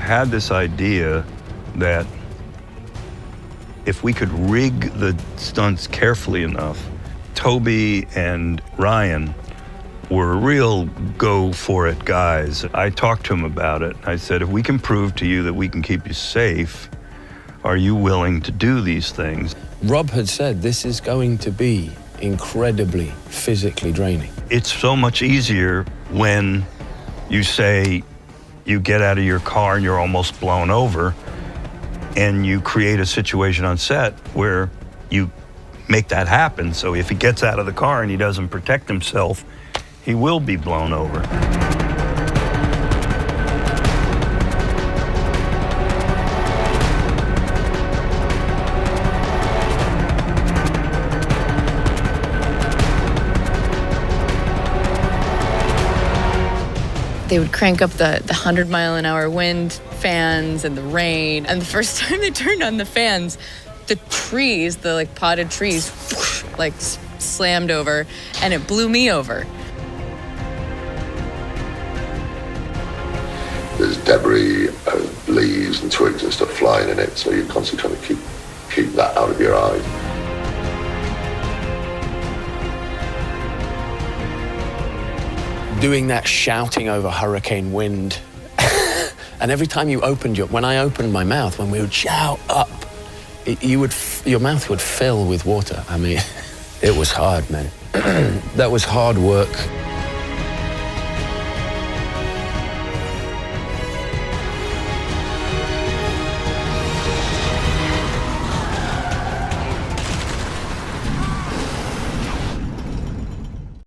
had this idea that if we could rig the stunts carefully enough, Toby and Ryan were real go-for-it guys. I talked to him about it. I said, if we can prove to you that we can keep you safe, are you willing to do these things? Rob had said this is going to be incredibly physically draining. It's so much easier when you say you get out of your car and you're almost blown over, and you create a situation on set where you make that happen. So if he gets out of the car and he doesn't protect himself, he will be blown over. They would crank up the 100-mile-an-hour wind fans and the rain. And the first time they turned on the fans, the trees, the like potted trees, whoosh, like slammed over, and it blew me over. There's debris of leaves and twigs and stuff flying in it, so you're constantly trying to keep that out of your eyes. Doing that shouting over hurricane wind. And every time you opened when I opened my mouth, when we would shout up, your mouth would fill with water. I mean, it was hard, man. That was hard work.